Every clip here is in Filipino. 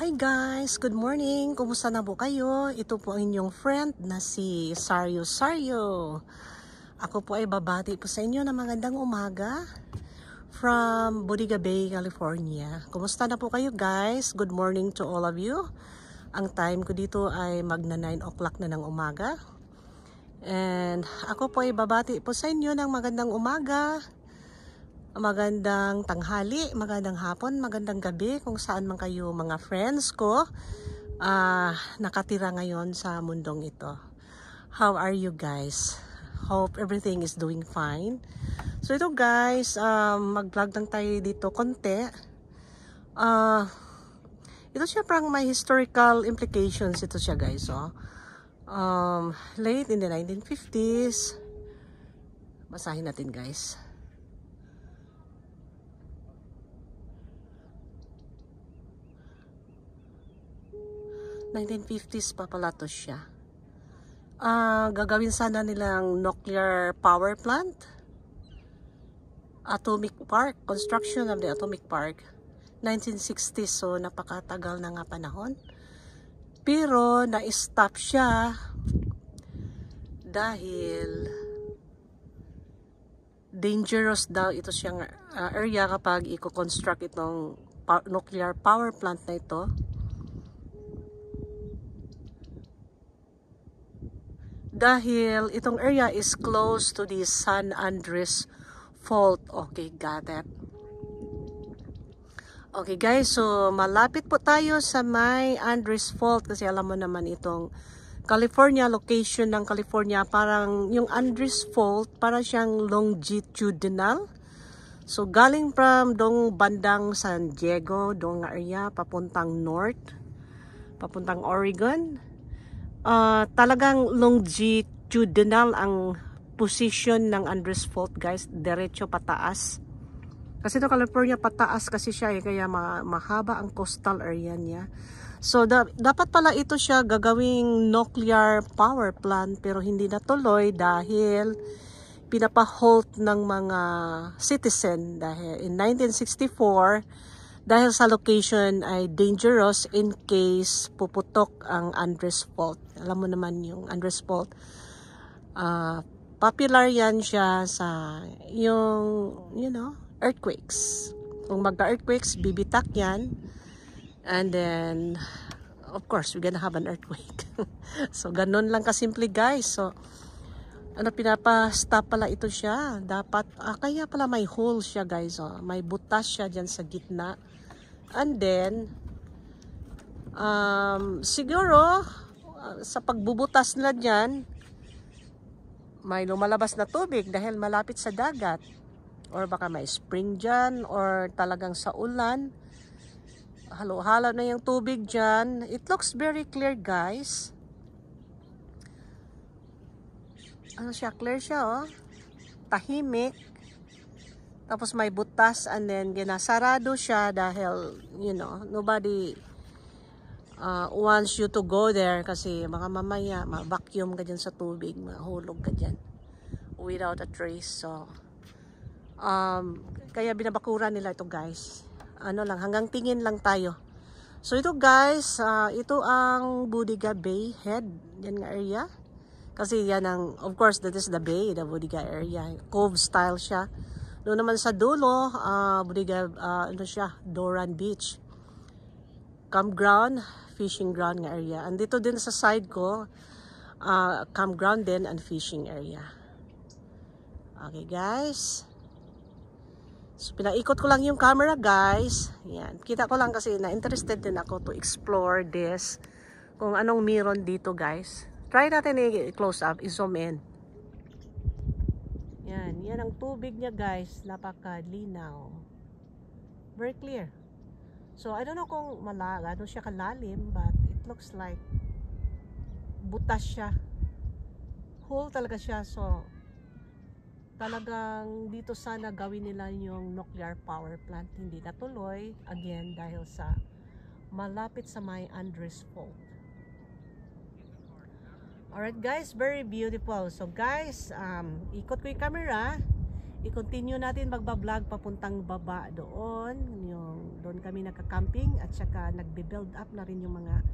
Hi guys, good morning. Kumusta na po kayo? Ito po ang inyong friend na si Saryo Saryo. Ako po ay babati po sa inyo ng magandang umaga from Bodega Bay, California. Kumusta na po kayo guys? Good morning to all of you. Ang time ko dito ay magna 9 o'clock na ng umaga. And ako po ay babati po sa inyo ng magandang umaga, magandang tanghali, magandang hapon, magandang gabi kung saan man kayo mga friends ko nakatira ngayon sa mundong ito. How are you guys? Hope everything is doing fine. So ito guys, mag-vlog lang tayo dito konti. Ito siya parang may historical implications ito siya guys. Late in the 1950s. Basahin natin guys. 1950s pa pala to siya. Gagawin sana nilang nuclear power plant, atomic park, construction of the atomic park, 1960s, so napakatagal na nga panahon. Pero na-stop siya dahil dangerous daw ito siyang area kapag i-construct itong nuclear power plant na ito. Dahil itong area is close to the San Andres Fault. Okay, got it. Okay guys, so malapit po tayo sa may Andres Fault kasi alam mo naman itong California, location ng California, parang yung Andres Fault para siyang longitudinal. So galing from dong bandang San Diego, dong area, papuntang north, papuntang Oregon. Talagang longitudinal ang position ng Andres Fault guys, diretso pataas. Kasi ito California pataas kasi siya kaya mahaba ang coastal area niya. So dapat pala ito siya gagawing nuclear power plant pero hindi natuloy dahil pinapa-halt ng mga citizen dahil in 1964 dahil sa location ay dangerous in case puputok ang Andres Fault. Alam mo naman yung Andres Fault. Popular yan siya sa yung, earthquakes. Kung magka-earthquakes, bibitak yan. And then, of course, we're gonna have an earthquake. So, ganun lang kasimple guys. So, pinapa-stop pala ito siya. Dapat, kaya pala may hole siya guys. May butas siya dyan sa gitna. And then, siguro, sa pagbubutas na dyan, may lumalabas na tubig dahil malapit sa dagat. Or baka may spring dyan, or talagang sa ulan. Halo-halo na yung tubig dyan. It looks very clear guys. Ano siya? Clear siya tahimik. Tapos may butas and then ginasarado siya dahil, nobody wants you to go there kasi baka mamaya ma-vacuum ka dyan sa tubig, mahulog ka dyan without a trace. So, kaya binabakuran nila ito guys. Hanggang tingin lang tayo. So ito guys, ito ang Bodega Bay head, yan nga area. Kasi yan ang, of course, that is the bay, the Bodega area. Cove style siya. Doon naman sa dulo, Bodega, Doran Beach. Campground, fishing ground nga area. And dito din sa side ko, campground din and fishing area. Okay guys. So pinaikot ko lang yung camera guys. Yan. Kita ko lang kasi na-interested din ako to explore this. Kung anong meron dito guys. Try natin i-close up, i-zoom in. Yan ang tubig niya guys, napakalinaw. Very clear. So I don't know kung gano'n siya kalalim, but it looks like butas siya. Hole talaga siya, so talagang dito sana gawin nila yung nuclear power plant. Hindi natuloy, again, dahil sa malapit sa may Andres Fault. Alright guys, very beautiful. So guys, ikot ko yung camera. I-continue natin magbablog papuntang baba doon. Yung doon kami nagka-camping at saka nagbe-build up na rin yung mga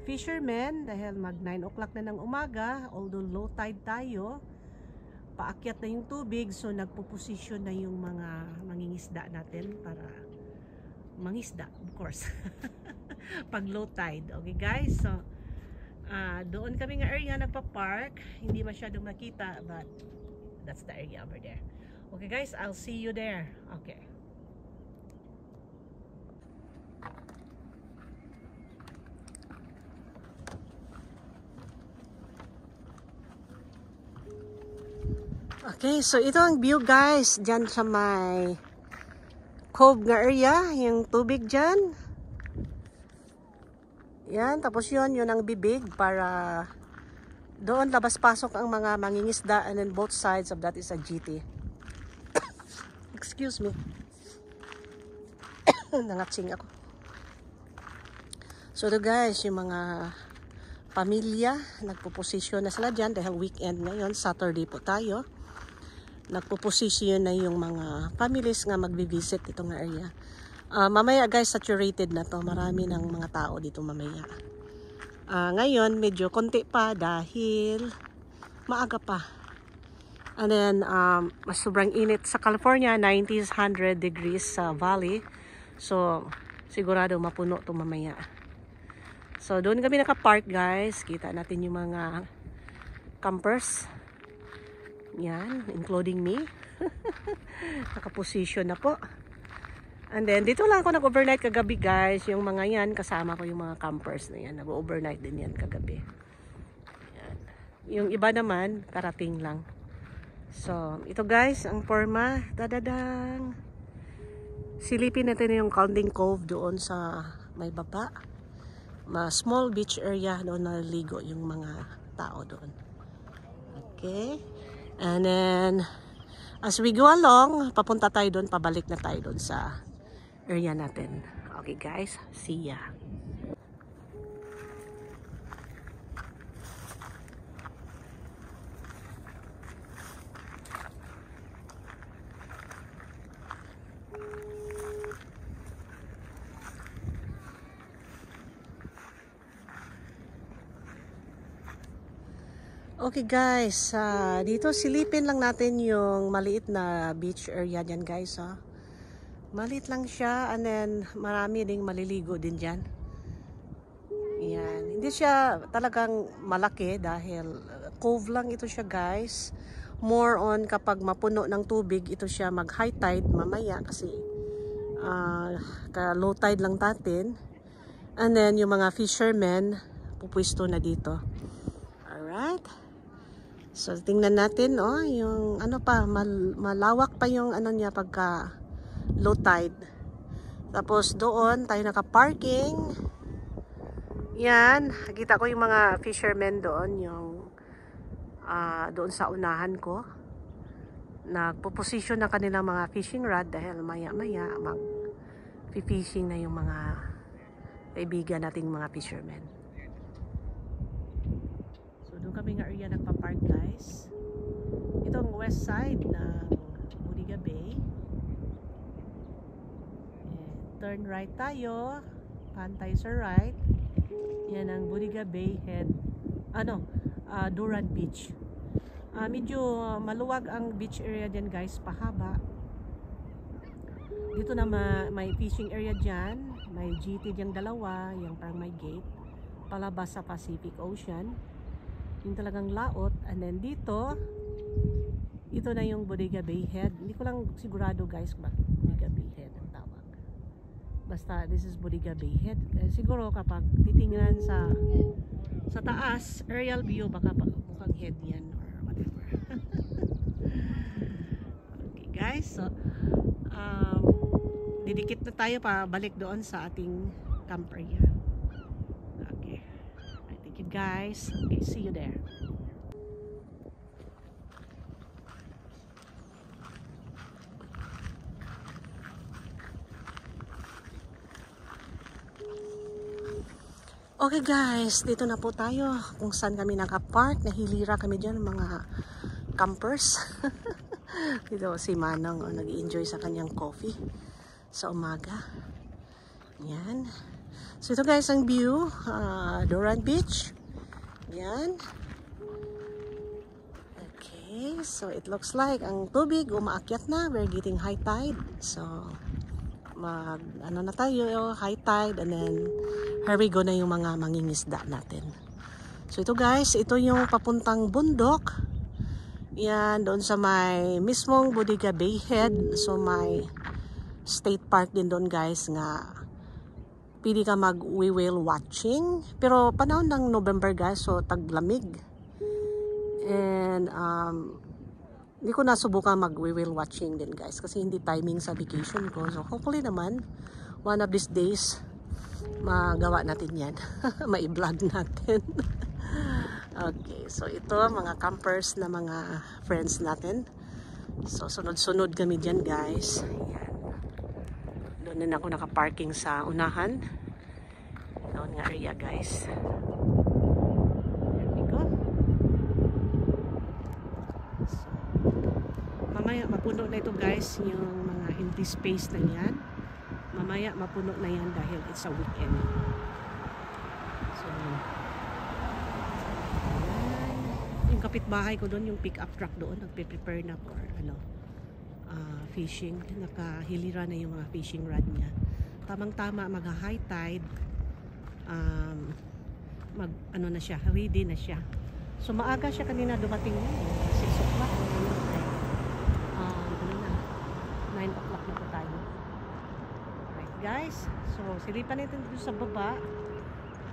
fishermen dahil mag 9 o'clock na ng umaga, although low tide tayo, paakyat na yung tubig, so nagpo-position na yung mga mangingisda natin para mangisda, of course. Pag low tide. Okay guys, so doon kami nga area nagpa-park, hindi masyadong nakita but that's the area over there. Okay guys, I'll see you there. Okay. Okay, so ito ang view guys, dyan sa may cove nga area, yung tubig dyan. Yan, tapos yun ang bibig para doon labas-pasok ang mga mangingisda, and then both sides of that is a GT. Excuse me. Nangatsing ako. So ito guys, yung mga pamilya, nagpo-position na sila dyan dahil weekend ngayon, Saturday po tayo. Nagpo-position na yung mga families nga magbi-visit itong area. Mamaya guys, saturated na to. Marami ng mga tao dito mamaya. Ngayon, medyo konti pa dahil maaga pa. And then, mas sobrang init sa California, 90s, 100 degrees sa valley. So, sigurado mapuno to mamaya. So, doon kami naka-park guys. Kita natin yung mga campers. Yan, including me. Naka-position na po. And then, dito lang ako nag-overnight kagabi guys. Yung mga yan, kasama ko yung mga campers na yan. Nag-overnight din yan kagabi. Yan. Yung iba naman, karating lang. So, ito guys, ang forma. Dadadang. Silipin natin yung Counting Cove doon sa may baba. Small beach area doon naliligo yung mga tao doon. Okay. And then, as we go along, papunta tayo doon, pabalik na tayo doon sa area natin. Okay guys, see ya. Okay guys, dito silipin lang natin yung maliit na beach area dyan guys. Maliit lang siya, and then marami ding maliligo din dyan. Yan. Hindi siya talagang malaki dahil cove lang ito siya guys. More on kapag mapuno ng tubig, ito siya mag high tide mamaya kasi ka low tide lang natin. And then yung mga fishermen pupwesto na dito. Alright. So tingnan natin yung ano pa, malawak pa yung ano niya pagka low tide. Tapos doon tayo naka-parking. Yan, nakita ko yung mga fishermen doon, yung doon sa unahan ko. Nagpo-position na kanilang mga fishing rod dahil maya-maya mag-fishing na yung mga kaibigan nating mga fishermen. So doon kami nga area nagpa-park guys. Ito ang west side ng Bodega Bay. Turn right tayo, pantay sa right. Yan ang Bodega Bay Head, Duran Beach. Medyo maluwag ang beach area dyan guys, pahaba. Dito na may fishing area dyan, may GT dyan dalawa, yung parang may gate, palabas sa Pacific Ocean. Yung talagang laot, and then dito, ito na yung Bodega Bay Head. Hindi ko lang sigurado guys bakit Bodega Bay Head ang tawag. Basta this is Bodega Bay Head. Siguro kapag titingnan sa taas, aerial view, baka mukhang head yan or whatever. Okay guys, so didikit na tayo pa balik doon sa ating camp area. Okay. Thank you guys. Okay, see you there. Okay guys, dito na po tayo kung saan kami naka-park. Nahilira kami dyan mga campers. Dito si Manang nag-i-enjoy sa kanyang coffee sa umaga. Yan. So ito guys ang view, Doran Beach. Yan. Okay, so it looks like ang tubig umaakyat na. We're getting high tide. So ano na tayo, high tide, and then here we go na yung mga mangingisda natin. So ito guys, ito yung papuntang bundok. Yan, doon sa may mismong Bodega Bay Head. So may state park din doon guys nga pwede ka mag whale watching. Pero panahon ng November guys, so taglamig. And hindi ko nasubukan mag whale watching din guys kasi hindi timing sa vacation ko. So hopefully naman one of these days magawa natin yan. Mai-vlog natin. Okay, so ito mga campers na mga friends natin. So sunod-sunod kami dyan guys. Yan. Doon din ako nakaparking sa unahan. Doon nga area guys. There we go. So, mamaya mapuno na ito guys yung mga empty space na yan. Mamaya mapuno na yan dahil it's a weekend. So yung kapitbahay ko doon, yung pick up truck doon, nagpe-prepare na for fishing. Nakahilira na yung mga fishing rod niya. Tamang-tama mag-high tide. Ano na siya, ready na siya. So maaga siya kanina dumating na 6 o'clock. 9 o'clock na po tayo. Right guys, so silipan natin dito sa baba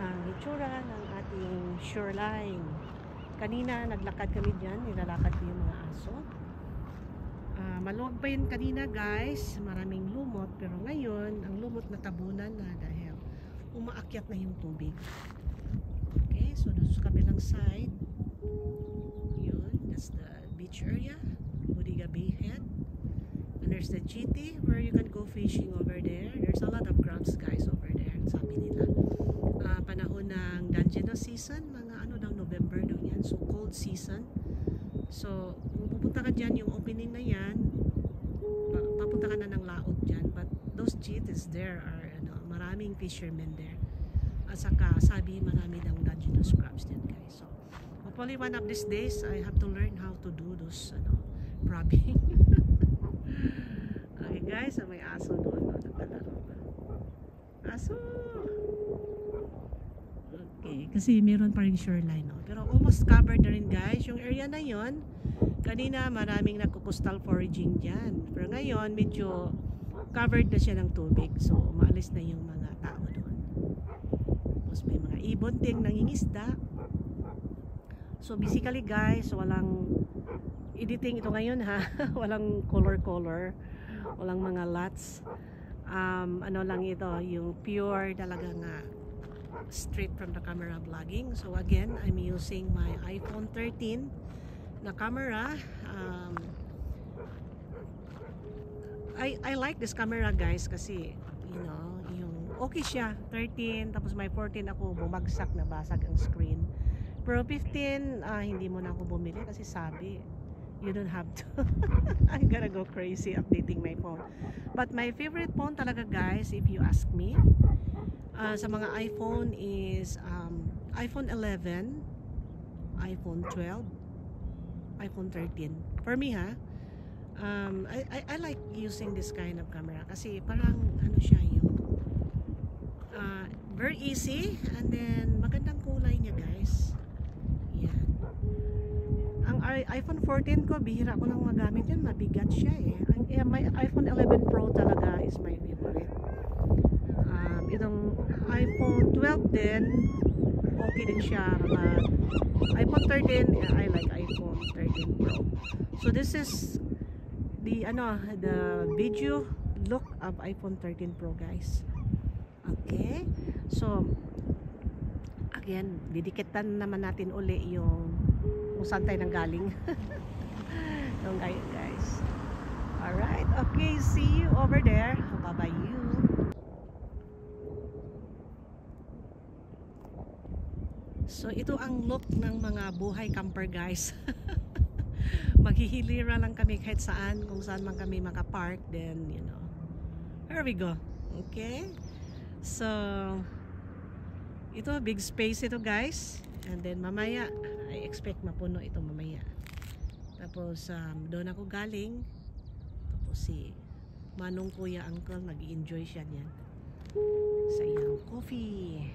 ang itsura ng ating shoreline. Kanina naglakad kami dyan, nilalakad ko yung mga aso. Maluwag pa yun kanina guys, maraming lumot, pero ngayon ang lumot na tabunan na dahil umaakyat na yung tubig. Okay, so doon sa kabilang side, yun, that's the beach area, Bodega Bay Head. And there's the GT where you can go fishing over there. There's a lot of crabs guys over there, sabi nila. Panahon ng Danjena season, mga ano daw, November daw yan, so cold season. So kung pupunta ka dyan, yung opening na yan, papunta ka na ng laot dyan, but those GTs there are maraming fishermen there. At saka sabi marami daw Danjena crabs din guys. So hopefully one of these days I have to learn how to do those crabbing. Okay guys, may aso doon, naglalaro. Aso! Okay, kasi meron pa rin shoreline, no? Pero almost covered na rin guys yung area na yon. Kanina maraming nagko-coastal foraging dyan, pero ngayon medyo covered na siya ng tubig, so umaalis na yung mga tao doon. Tapos may mga ibon ding nangingisda. So basically guys, walang editing ito ngayon ha. Walang color, walang mga lots. Ano lang ito, yung pure talaga nga straight from the camera vlogging. So again, I'm using my iPhone 13 na camera. I like this camera guys kasi yung okay siya, 13, tapos may 14 ako, bumagsak na basag ang screen. Pero 15, hindi mo na ako bumili kasi sabi you don't have to. I'm gonna go crazy updating my phone. But my favorite phone talaga guys, if you ask me, sa mga iPhone is iPhone 11, iPhone 12, iPhone 13. For me ha, I like using this kind of camera kasi parang ano siya yung very easy, and then magandang kulay niya guys. Yan. Ang iPhone 14 ko, bihira ko nang magamit yan, mabigat siya eh. My iPhone 11 Pro talaga is my favorite. Itong iPhone 12 din, okay din siya, but iPhone 13, I like iPhone 13 Pro. So this is the video look of iPhone 13 Pro guys. Okay, so again, didikitan naman natin uli yung kung saan tayo nanggaling. Yung guys. Alright, okay, see you over there. Bye-bye you. So ito ang look ng mga buhay camper guys. Maghihilira lang kami kahit saan, kung saan man kami makapark, then here we go. Okay, So, ito, big space ito guys. And then mamaya, I expect mapuno ito mamaya. Tapos, doon ako galing. Tapos si Manong Kuya Uncle, nag-i-enjoy siya niyan sa iyang coffee.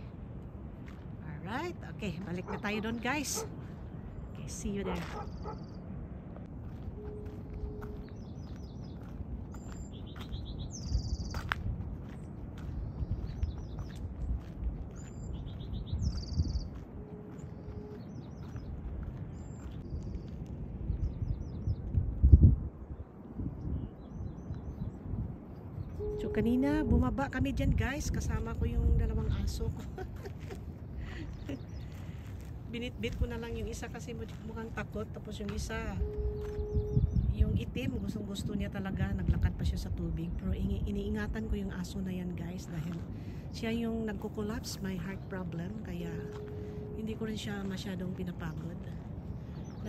Alright, okay, balik na tayo doon guys. Okay, see you there. So kanina bumaba kami dyan guys, kasama ko yung dalawang aso ko. Binitbit ko na lang yung isa kasi mukhang takot, tapos yung isa, yung itim, gustong gusto niya talaga, naglakad pa siya sa tubig. Pero iniingatan ko yung aso na yan guys, dahil siya yung nagko-collapse, may heart problem, kaya hindi ko rin siya masyadong pinapagod.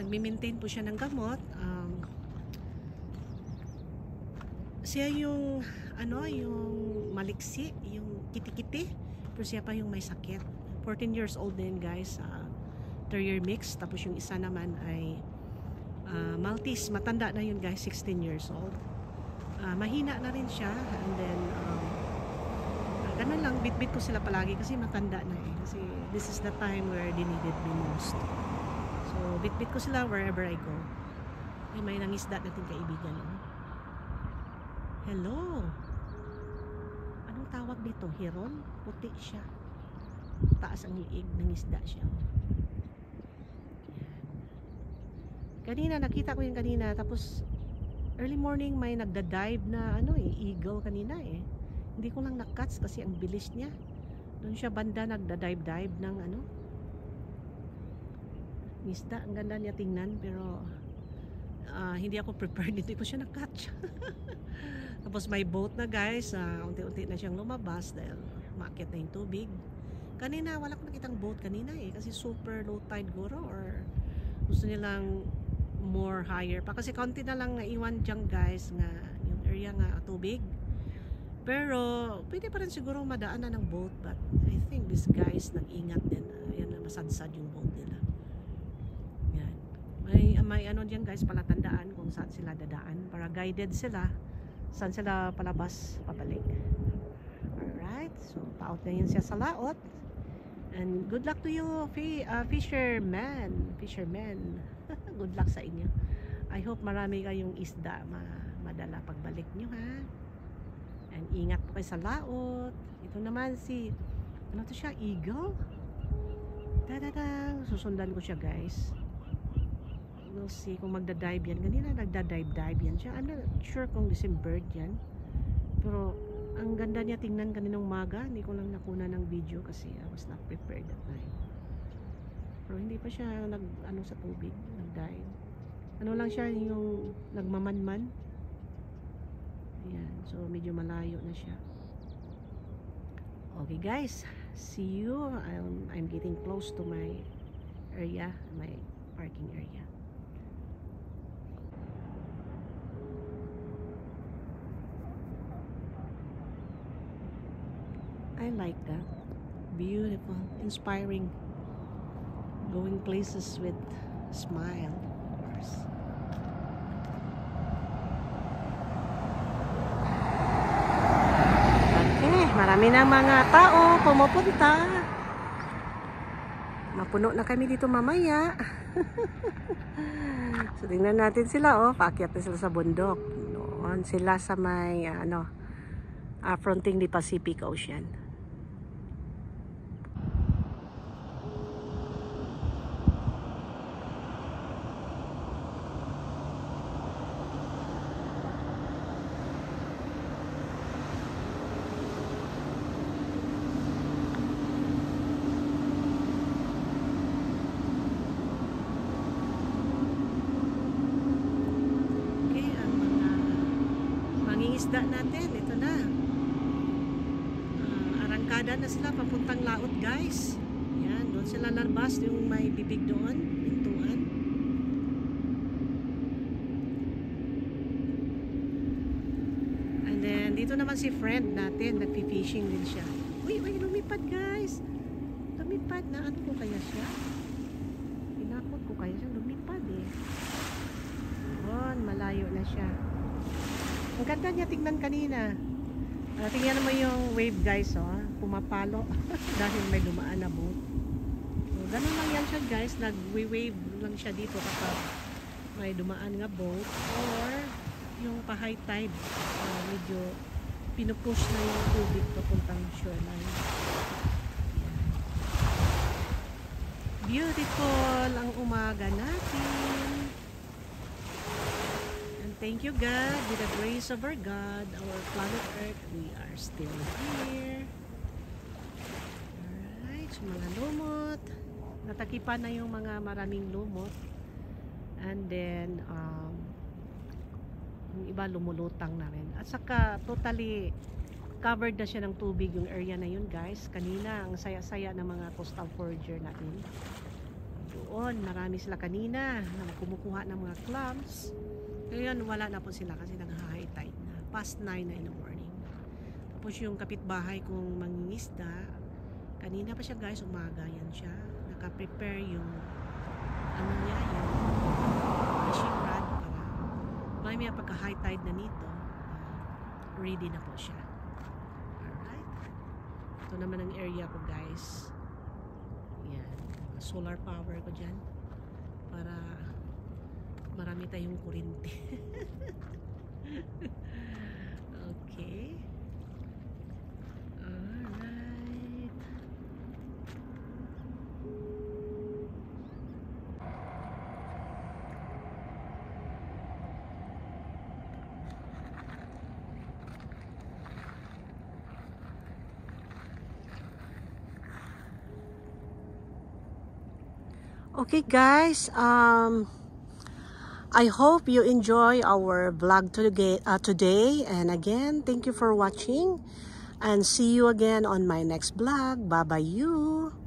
Nagmi-maintain po siya ng gamot. Siya yung yung maliksi, yung kiti-kiti, pero siya pa yung may sakit. 14 years old din guys, terrier mix, tapos yung isa naman ay Maltese, matanda na yun guys, 16 years old. Mahina na rin siya, and then ganun lang, bit-bit ko sila palagi kasi matanda na eh, kasi this is the time where they needed me most. So bit-bit ko sila wherever I go. May nangisda natin kaibigan. Hello. Anong tawag dito? Heron? Puti siya. Taas ang liig, nangisda siya. Yan. Kanina, nakita ko yung kanina. Tapos, early morning may nagda-dive na eagle kanina eh. Hindi ko lang na-catch kasi ang bilis niya. Doon siya banda nagda-dive ng isda. Ang ganda niya tingnan, pero hindi ako prepared. Hindi ko siya na-catch. Tapos may boat na guys, unti-unti na siyang lumabas dahil umakyat na yung tubig. Kanina wala ko nakitang boat kanina eh, kasi super low tide guro, or gusto nilang more higher pa, kasi konti na lang naiwan dyan guys, nga yung area nga tubig. Pero pwede pa rin siguro madaan na ng boat, but I think these guys nag-ingat din. Ayan na, masadsad yung boat nila. Yan. May dyan guys, palatandaan kung saan sila dadaan, para guided sila saan sila palabas, pabalik. Alright, so paut na yun siya sa laot. And good luck to you, fisherman. Good luck sa inyo. I hope marami kayong isda madala pagbalik nyo ha. And ingat po kayo sa laot. Ito naman si, ano to siya, eagle. Susundan ko siya guys. We'll see kung magda-dive yan. Ganina nagda-dive yan siya. I'm not sure kung the same bird yan. Pero ang ganda niya tingnan kaninang umaga. Hindi ko lang nakuna ng video kasi I was not prepared that time. Pero hindi pa siya sa tubig, nag-dive. Ano lang siya, yung nagmamanman. Ayan, so medyo malayo na siya. Okay guys, see you. I'm getting close to my area, my parking area. I like that. Beautiful, inspiring. Going places with smile, of course. Okay, marami na mga tao pumupunta. Mapuno na kami dito mamaya. So tingnan natin sila, paakyat na sila sa bundok. Noon sila sa may fronting the Pacific Ocean. Isda natin, ito na. Arangkada na sila papuntang laot guys. Yan, doon sila narbas, yung may bibig doon, pintuan. And then dito naman si friend natin, nagfi-fishing din siya. Uy, lumipad guys. Lumipad na. Ano ko kaya siya? Tinakot ko kaya siya. Lumipad eh. Yun, malayo na siya. Ang ganda niya tingnan kanina. Tingnan naman yung wave guys, oh. Pumapalo. Dahil may dumaan na boat. So, ganun lang yan siya guys. Nag-wave lang siya dito kapag may dumaan nga boat. Or yung pa-high tide. Medyo pinupush na yung tubig papuntang shoreline. Beautiful ang umaga natin. And thank you God, with the grace of our God, our planet Earth, we are still here. Alright, so mga lumot. Natakipan na yung mga maraming lumot. And then, yung iba lumulutang na rin. At saka, totally covered na siya ng tubig yung area na yun guys. Kanina, ang saya-saya ng mga coastal forager natin. Doon, marami sila kanina na kumukuha ng mga clams. Ngayon, wala na po sila kasi nag-high tide na. Past 9 na in the morning. Tapos yung kapitbahay kong mangingisda, kanina pa siya guys, umaga yan siya. Naka-prepare yung ano niya, yung fishing rod para may pagka-high tide na nito, ready na po siya. Alright. Ito naman ang area ko guys. Yan. Solar power ko dyan. Para marami tayong kuryente. Okay. Alright. Okay guys, I hope you enjoy our vlog today, and again, thank you for watching, and see you again on my next vlog. Bye bye you.